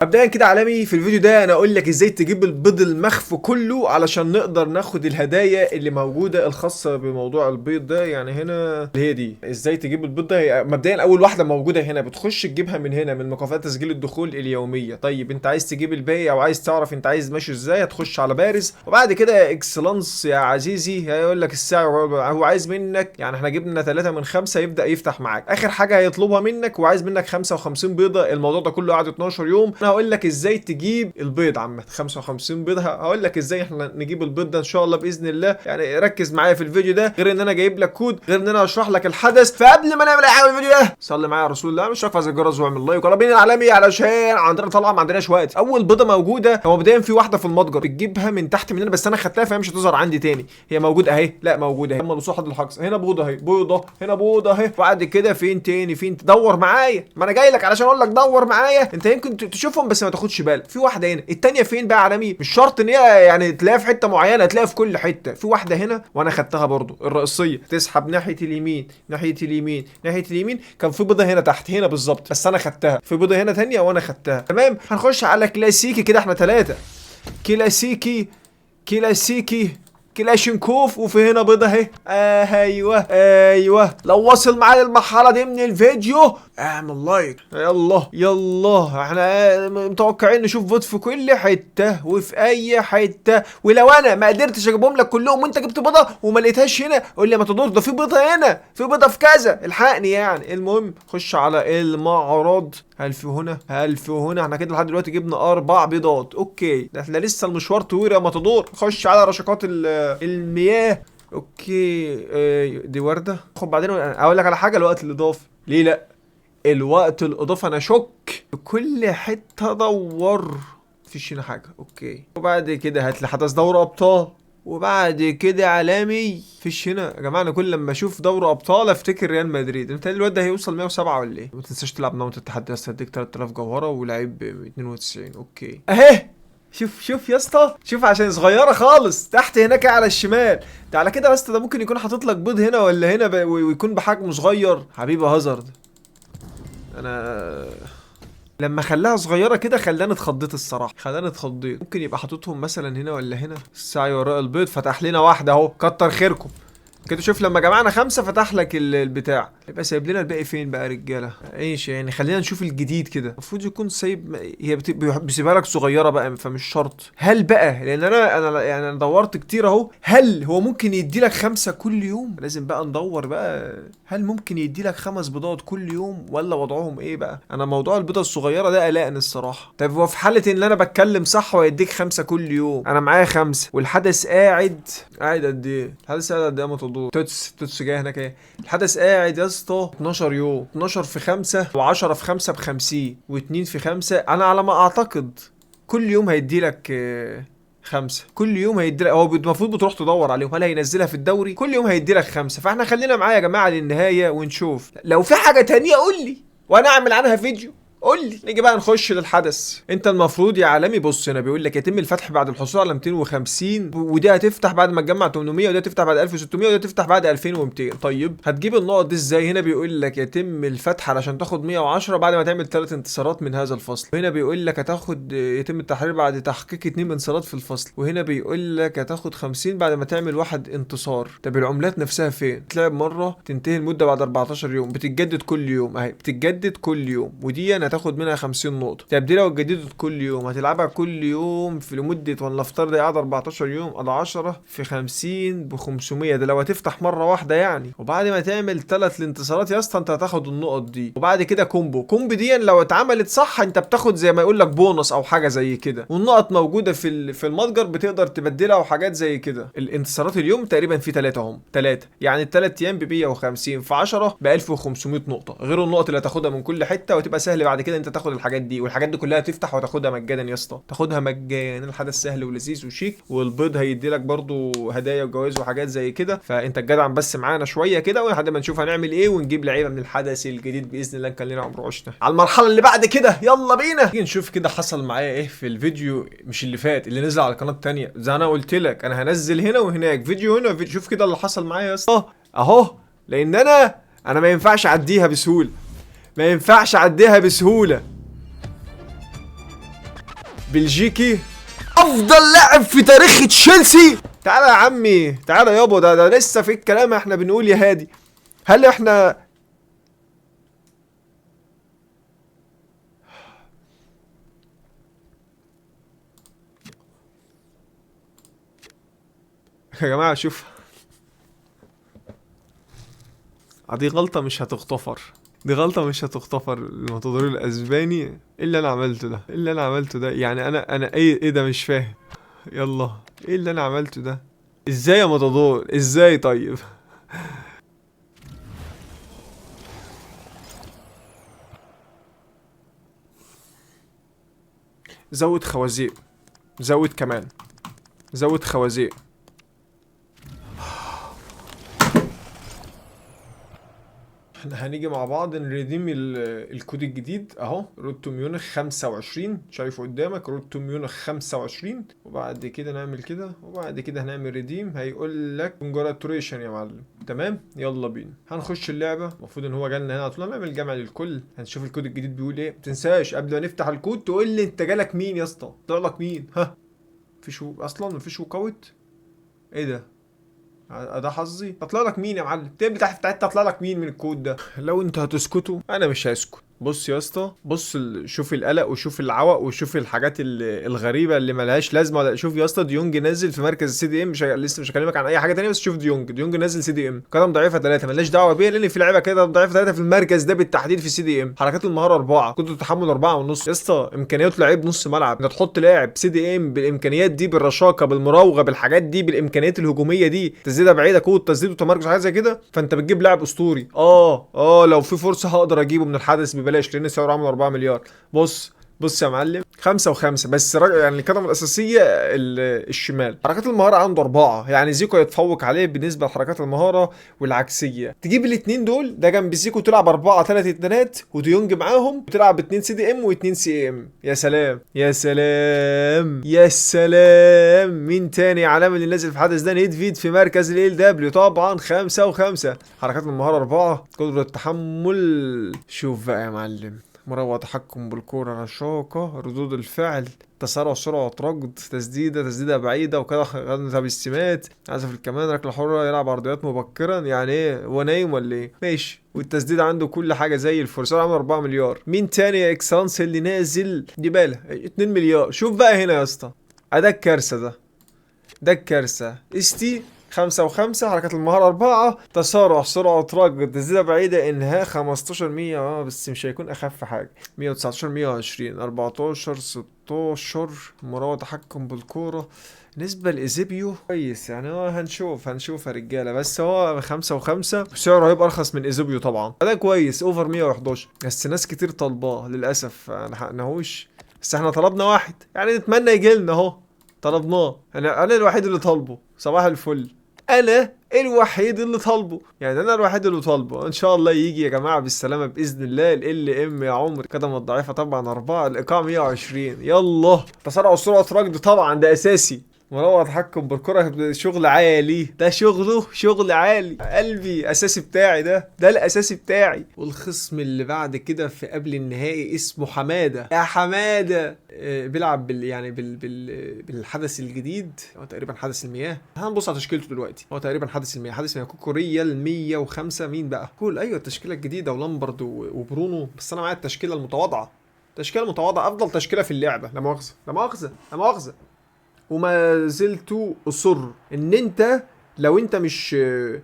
مبدئيا كده عالمي، في الفيديو ده انا اقول لك ازاي تجيب البيض المخفي كله علشان نقدر ناخد الهدايا اللي موجوده الخاصه بموضوع البيض ده. يعني هنا اللي هي دي ازاي تجيب البيض ده. هي مبدئيا اول واحده موجوده هنا بتخش تجيبها من هنا من مكافآت تسجيل الدخول اليوميه. طيب انت عايز تجيب الباقي او عايز تعرف انت عايز ماشي ازاي، هتخش على بارز وبعد كده اكسلانس يا عزيزي هيقول لك السعر. هو عايز منك، يعني احنا جبنا 3 من 5 يبدا يفتح معاك. اخر حاجه هيطلبها منك وعايز منك 55 بيضه. الموضوع ده كله قعد 12 يوم. انا هقول لك ازاي تجيب البيض عامه 55 بيضه. هقول لك ازاي احنا نجيب البيض ده ان شاء الله باذن الله. يعني ركز معايا في الفيديو ده، غير ان انا جايب لك كود، غير ان انا هشرح لك الحدث. فقبل ما نعمل اي حاجه في الفيديو ده صلي معايا على رسول الله، مش رافع زي الجرس واعمل لايك ولا بين العالمي علشان عندنا طلعه ما عندناش وقت. اول بيضه موجوده هو مبدئيا في واحده في المتجر بتجيبها من تحت مننا، بس انا خدتها فهي مش هتظهر عندي تاني. هي موجوده اهي، لا موجوده اهي. اما الوصول حد الحجز هنا بيضه اهي، بيضه هنا بيضه اهي. بعد كده فين تاني؟ فين؟ تدور معايا، ما انا جاي لك علشان اقول لك دور معايا. انت يمكن تشوفهم بس ما تاخدش بالك. في واحده هنا، التانيه فين بقى عالمي؟ مش شرط ان هي يعني تلاقيها في حته معينه، تلاقيها في كل حته. في واحده هنا وانا خدتها برضو الرئيسيه، تسحب ناحيه اليمين ناحيه اليمين ناحيه اليمين. كان في بيضه هنا تحت هنا بالظبط بس انا خدتها. في بيضه هنا تانيه وانا خدتها. تمام، هنخش على كلاسيكي كده. احنا 3 كلاسيكي كلاسيكي كلاشينكوف. وفي هنا بيضه اهي. ايوه ايوه. لو واصل معايا المرحله دي من الفيديو اعمل لايك. يلا يلا، احنا متوقعين نشوف بيض في كل حته وفي اي حته. ولو انا ما قدرتش اجيبهم لك كلهم وانت جبت بيضه وما لقيتهاش هنا قول لي ما تدور، ده في بيضه هنا، في بيضه في كذا، الحقني يعني. المهم خش على المعرض. هل في هنا؟ هل في هنا؟ احنا كده لحد دلوقتي جبنا 4 بيضات. اوكي، ده احنا لسه المشوار طويل يا مطدور. خش على رشاقات المياه. اوكي دي ورده. خد بعدين اقول لك على حاجه، الوقت الاضافي. ليه لا؟ الوقت الاضافي انا شك في كل حته دور مفيش هنا حاجه. اوكي، وبعد كده هات لي حدث دوري ابطال. وبعد كده عالمي فيش هنا. يا جماعه انا كل لما اشوف دوري ابطال افتكر ريال مدريد. انت الواد ده هيوصل 107 ولا ايه؟ ما تنساش تلعب نومه التحدي، هديك 3000 جوهره ولعيب ب 92. اوكي اهي. شوف يا اسطى، شوف عشان صغيره خالص تحت هناك على الشمال. ده على كده يا اسطى، ده ممكن يكون حاطط لك بيض هنا ولا هنا ويكون بحجم صغير. حبيبي هازارد، انا لما خلاها صغيره كده خلاني اتخضيت الصراحه، خلاني اتخضيت. ممكن يبقى حاططهم مثلا هنا ولا هنا. السعي وراء البيض فتح لنا واحده اهو، كتر خيركم كده. شوف لما جمعنا 5 فتح لك البتاع. يبقى سايب لنا الباقي فين بقى يا رجاله؟ ايش يعني؟ خلينا نشوف الجديد كده. المفروض يكون سايب. هي بيسيبها لك صغيره بقى فمش شرط. هل بقى، لان انا يعني انا دورت كتير اهو، هل هو ممكن يدي لك 5 كل يوم؟ لازم بقى ندور بقى. هل ممكن يدي لك 5 بيضات كل يوم ولا وضعهم ايه بقى؟ انا موضوع البيضه الصغيره ده قلقني الصراحه. طيب هو في حاله ان انا بتكلم صح ويديك 5 كل يوم، انا معايا 5 والحدث قاعد قد ايه؟ الحدث قاعد قد ايه؟ ما تدور توتس جاي هناك ايه. الحدث قاعد يا اسطى 12 يوم. 12 في 5 و10 في 5 ب50 و2 في 5. انا على ما اعتقد كل يوم هيدي لك 5 كل يوم هيدي لك. هو المفروض بتروح تدور عليهم هل هينزلها في الدوري. كل يوم هيدي لك 5. فاحنا خلينا معايا يا جماعه للنهايه ونشوف. لو في حاجه تانية قول لي وانا اعمل عنها فيديو. قول لي. نيجي بقى نخش للحدث. انت المفروض يا عالمي بص، هنا بيقول لك يتم الفتح بعد الحصول على 250 ودي هتفتح بعد ما تجمع 800 ودي هتفتح بعد 1600 ودي هتفتح بعد 2200. طيب هتجيب النقط دي ازاي؟ هنا بيقول لك يتم الفتح علشان تاخد 110 بعد ما تعمل 3 انتصارات من هذا الفصل. وهنا بيقول لك هتاخد يتم التحرير بعد تحقيق 2 انتصارات في الفصل. وهنا بيقول لك هتاخد 50 بعد ما تعمل 1 انتصار. طب العملات نفسها فين؟ تلعب مره تنتهي المده بعد 14 يوم، بتتجدد كل يوم اهي، بتتجدد كل يوم. ودي انا هتاخد منها 50 نقطه. طب دي لو اتجددت كل يوم هتلعبها كل يوم في لمده، ولا افترض قاعد 14 يوم على 10 في 50 ب 500. ده لو هتفتح مره واحده يعني. وبعد ما تعمل 3 الانتصارات يا اسطى انت هتاخد النقط دي. وبعد كده كومبو دي لو اتعملت صح انت بتاخد زي ما يقول لك بونص او حاجه زي كده. والنقط موجوده في المتجر بتقدر تبدلها وحاجات زي كده. الانتصارات اليوم تقريبا في 3 هم 3 يعني ال3 ايام ب 150 في 10 ب 1500 نقطه، غير النقط اللي هتاخدها من كل حته. وتبقى سهل بعد كده انت تاخد الحاجات دي. والحاجات دي كلها تفتح وتاخدها مجانا يا اسطى، تاخدها مجانا. الحدث سهل ولذيذ وشيك. والبيض هيدي لك برضو هدايا وجوائز وحاجات زي كده. فانت الجدع بس معانا شويه كده ولحد ما نشوف هنعمل ايه ونجيب لعيبه من الحدث الجديد باذن الله. كان لنا عمر عشنا على المرحله اللي بعد كده. يلا بينا نيجي نشوف كده حصل معايا ايه في الفيديو، مش اللي فات، اللي نزل على القناه الثانيه. زي انا قلت لك انا هنزل هنا وهناك فيديو هنا وفيديو. شوف كده اللي حصل معايا يا اسطى اهو. لان انا ما ينفعش اعديها بسهوله، ما ينفعش اعديها بسهوله. بلجيكي، افضل لاعب في تاريخ تشيلسي. تعالى يا عمي، تعالى يابا، ده لسه في الكلام احنا بنقول يا هادي. هل احنا يا جماعه شوف، دي غلطه مش هتغتفر، دي غلطه مش هتغتفر. الماتادور الاسباني، ايه اللي انا عملته ده؟ ايه اللي انا عملته ده؟ يعني انا ايه ده؟ مش فاهم. يلا، ايه اللي انا عملته ده؟ ازاي يا ماتادور؟ ازاي طيب؟ زود خوازيق، زود كمان، زود خوازيق. احنا هنيجي مع بعض نريديم الكود الجديد اهو، رود تو ميونخ 25، شايفه قدامك رود تو ميونخ 25. وبعد كده نعمل كده، وبعد كده هنعمل ريديم، هيقول لك كونجراتوريشن يا معلم. تمام، يلا بينا هنخش اللعبه. المفروض ان هو جالنا هنا على طول، هنعمل جمع للكل، هنشوف الكود الجديد بيقول ايه. ما تنساش قبل ما نفتح الكود تقول لي انت جالك مين يا اسطى، طلع لك مين؟ ها، مفيش اصلا، مفيش وكوت. ايه ده؟ ده حظي. هطلع لك مين يا معلم؟ التيب بتاعتي هطلع لك مين من الكود ده؟ لو انتوا هتسكتوا انا مش هسكت. بص يا اسطى، بص شوف القلق وشوف العوق وشوف الحاجات الغريبه اللي ملهاش لازمه. شوف يا اسطى، ديونج نازل في مركز السي دي ام، لسه مش هكلمك عن اي حاجه تانية، بس شوف ديونج نازل سي دي ام، قدم ضعيفه 3، مالناش دعوه بيها لان في لعيبه كده ضعيفه 3 في المركز ده بالتحديد في السي دي ام. حركات المهاره 4، كنت تحمل 4 ونص. يا اسطى امكانيات لعيب نص ملعب، انت تحط لاعب سي دي ام بالامكانيات دي، بالرشاقه، بالمراوغه، بالحاجات دي، بالامكانيات الهجوميه دي، تسديده بعيده، قوه تسديد وتمركز، حاجه زي كده، فانت بتجيب لاعب اسطوري. لو في فرصه هقدر اجيبه من الحدث ببلاش لان سعره عامل 4 مليار. بص يا معلم، 5 و5 بس يعني القدم الأساسية الشمال. حركات المهارة عنده 4، يعني زيكو يتفوق عليه بالنسبة لحركات المهارة والعكسية. تجيب الاتنين دول، ده جنب زيكو تلعب 4-3-2 وديونج معاهم، وتلعب 2 سي دي ام و2 سي ام. يا سلام يا سلام يا سلام. مين تاني علامة اللي نازل في الحدث ده؟ نيدفيد في مركز ال دبليو، طبعا 5 و5. حركات المهارة 4، قدرة التحمل. شوف بقى يا معلم، مروع، تحكم بالكورة، رشاقة، ردود الفعل، تسارع، سرعة ركض، تسديدة بعيدة وكده، خدها بالسمات، عزف الكمان، ركلة حرة، يلعب عرضيات مبكرا. يعني ايه، هو نايم ولا ايه؟ ماشي. والتسديد عنده كل حاجة زي الفرصة، عامل 4 مليار. مين تاني يا اكسانس اللي نازل؟ ديبالا 2 مليار. شوف بقى هنا يا اسطى، ده الكارثة ده الكارثة. استي 5 و5، حركات المهارة 4، تسارع، سرعة ركض، تسديدة بعيدة، انهاء 15 100، بس مش هيكون اخف حاجة. 119 120 14 16، مراوغة، تحكم بالكورة. بالنسبة لإيزيبيو كويس، يعني هو هنشوف يا رجالة، بس هو 5 و5 وسعره هيبقى أرخص من إيزيبيو طبعا. ده كويس، أوفر 111، بس ناس كتير طالباه للأسف، ما لحقناهوش. بس احنا طلبنا واحد، يعني نتمنى يجيلنا اهو. طلبناه، انا الوحيد اللي طالبه. صباح الفل، انا الوحيد اللي طالبه، يعني انا الوحيد اللي طالبه. ان شاء الله يجي يا جماعه بالسلامه باذن الله. ال ام يا عمر، قدم الضعيفه طبعا 4، الايقاع 120. يلا، تسارع وسرعه ركض طبعا ده اساسي. مروع، تحكم بالكرة، شغل عالي، ده شغل عالي. قلبي اساسي بتاعي، ده الاساسي بتاعي. والخصم اللي بعد كده في قبل النهائي اسمه حمادة. يا حمادة، بيلعب بالحدث الجديد، هو تقريبا حدث المياه. هنبص على تشكيلته دلوقتي، هو تقريبا حدث المياه كوكوريا 105. مين بقى؟ كول، ايوه التشكيله الجديده، ولامبرد وبرونو. بس انا معايا التشكيله المتواضعه، افضل تشكيله في اللعبه. لا مؤاخذه. وما زلت اصر ان انت، لو انت مش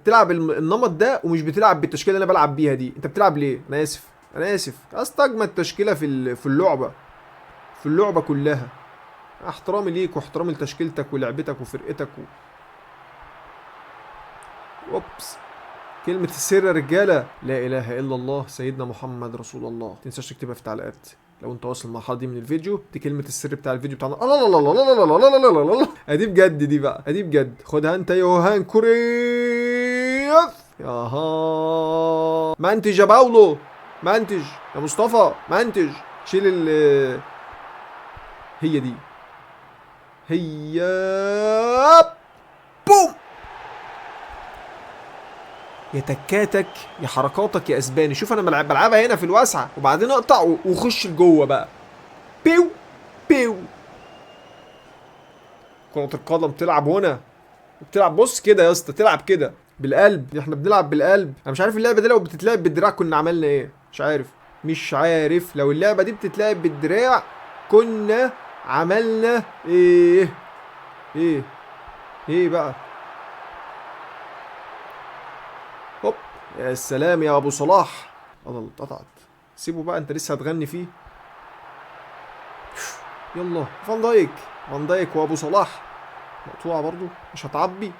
تلعب النمط ده ومش بتلعب بالتشكيله اللي انا بلعب بيها دي، انت بتلعب ليه؟ انا اسف. اجمد تشكيله في اللعبه كلها. احترامي ليك واحترامي لتشكيلتك ولعبتك وفرقتك اوبس. كلمة السر يا رجالة، لا اله الا الله سيدنا محمد رسول الله. متنساش تكتبها في التعليقات لو انت واصل المرحله دي من الفيديو. دي كلمه السر بتاع الفيديو بتاعنا. الله الله الله الله الله الله الله الله الله. ادي بجد، دي بقى ادي بجد. خدها انت يا يوهان كوريف. ياها، منتج يا باولو، منتج يا مصطفى، منتج. شيل هي دي، هي بوم. يا تكاتك يا حركاتك يا اسباني. شوف انا بلعبها هنا في الواسعه، وبعدين اقطع وخش لجوه بقى. بيو بيو كرة القدم تلعب هنا، بتلعب بص كده يا اسطى، تلعب كده بالقلب. احنا بنلعب بالقلب. انا مش عارف اللعبه دي لو بتتلعب بالدراع كنا عملنا ايه، مش عارف. مش عارف لو اللعبه دي بتتلعب بالدراع كنا عملنا ايه. ايه ايه بقى. هوب. يا سلام يا ابو صلاح. الله اتقطعت. سيبه بقى، انت لسه هتغني فيه. يلا فان دايك. فان دايك وابو صلاح. مقطوعه برضو مش هتعبي.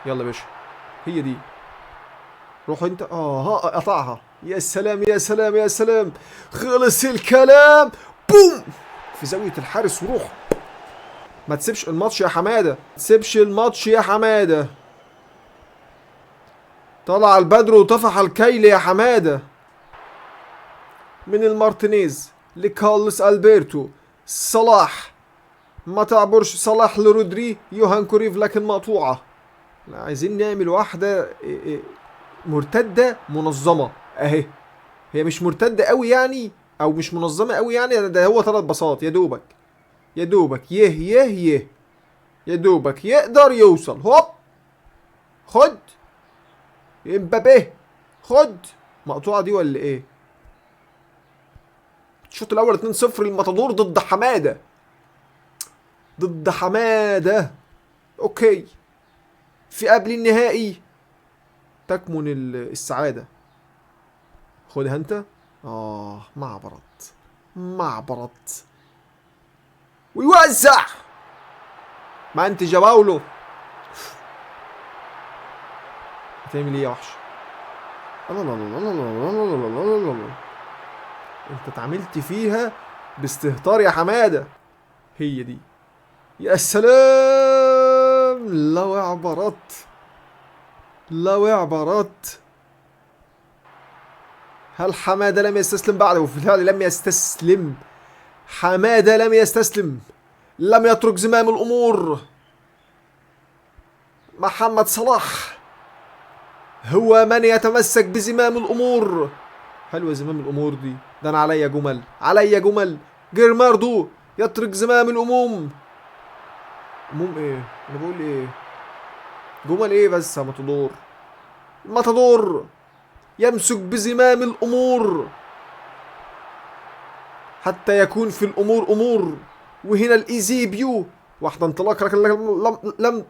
يلا يا باشا، هي دي. روح انت. ها قطعها. يا سلام يا سلام يا سلام. خلص الكلام. بوم في زاويه الحارس وروح. ما تسيبش الماتش يا حماده، ما تسيبش الماتش يا حماده. طلع البدر وطفح الكيل يا حماده. من المارتينيز لكارلوس البرتو. صلاح ما تعبرش. صلاح لرودري. يوهان كوريف لكن مقطوعه. عايزين نعمل واحده مرتده منظمه اهي. هي مش مرتده قوي يعني، او مش منظمه قوي يعني. ده هو 3 باصات يا دوبك، يا دوبك يا دوبك يقدر يوصل. هوب خد امبابي. خد. مقطوعه دي ولا ايه؟ الشوط الاول 2-0 للماتادور ضد حماده. ضد حماده. اوكي. في قبل النهائي تكمن السعاده. خدها انت. معبرت ويوزع. ما انت جباولو. هتعمل ايه يا وحش؟ الله الله الله الله الله الله الله الله الله. انت اتعاملت فيها باستهتار يا حماده. هي دي. يا سلام. لو عبرت، لو عبرت. هل حماده لم يستسلم بعد؟ وفي الفعل لم يستسلم. حماده لم يستسلم، لم يترك زمام الامور. محمد صلاح هو من يتمسك بزمام الامور. حلوه زمام الامور دي. ده انا عليا جمل، عليا جمل. جيرماردو يترك زمام الاموم. اموم ايه؟ انا بقول ايه؟ جمل ايه بس يا ماتادور؟ ماتادور يمسك بزمام الامور حتى يكون في الامور امور. وهنا الايزيبيو. واحده انطلاق لكن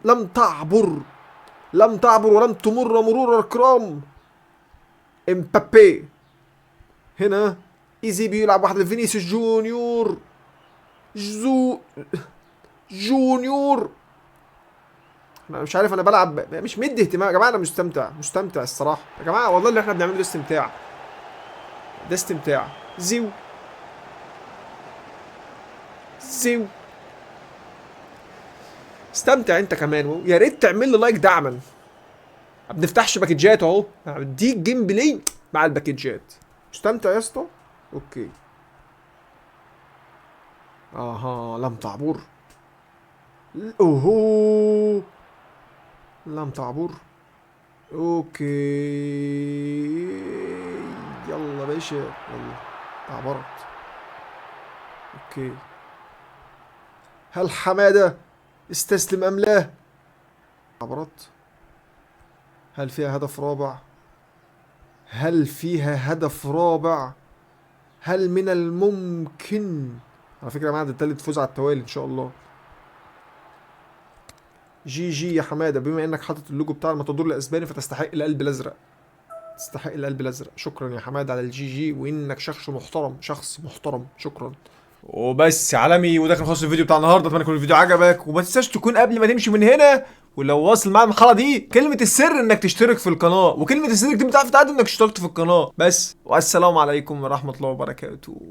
لم تعبر. لم تعبر ولم تمر مرور الكرام. امبابي. هنا ايزيبيو يلعب واحده لفينيسيوس جونيور. جونيور. انا مش عارف، انا بلعب مش مدي اهتمام يا جماعه. انا مستمتع الصراحه يا جماعه. والله اللي احنا بنعمله ده استمتاع. ده استمتاع. زيو استمتع انت كمان. ويا ريت تعمل لي لايك دعما. ما بنفتحش باكجات اهو، بديك جيم بلاي مع الباكجات. مستمتع يا اسطى. اوكي. لم تعبر. اوهو لم تعبر. اوكي. يلا باشا يلا. عبرت. اوكي. هل حماده استسلم ام لا؟ عبرت. هل فيها هدف رابع؟ هل فيها هدف رابع؟ هل من الممكن؟ على فكره يا جماعه ده تالت فوز على التوالي ان شاء الله. جي يا حماده. بما انك حاطط اللوجو بتاع الماتادور الاسباني فتستحق القلب الازرق. تستحق القلب الازرق. شكرا يا حماده على الجي وانك شخص محترم. شكرا. وبس عالمي. وده كان خلاص الفيديو بتاع النهارده. اتمنى يكون الفيديو عجبك. وما تنساش تكون قبل ما تمشي من هنا ولو واصل معايا المرحله دي كلمه السر انك تشترك في القناه. وكلمه السر دي بتعرف تعدي انك اشتركت في القناه بس. والسلام عليكم ورحمه الله وبركاته.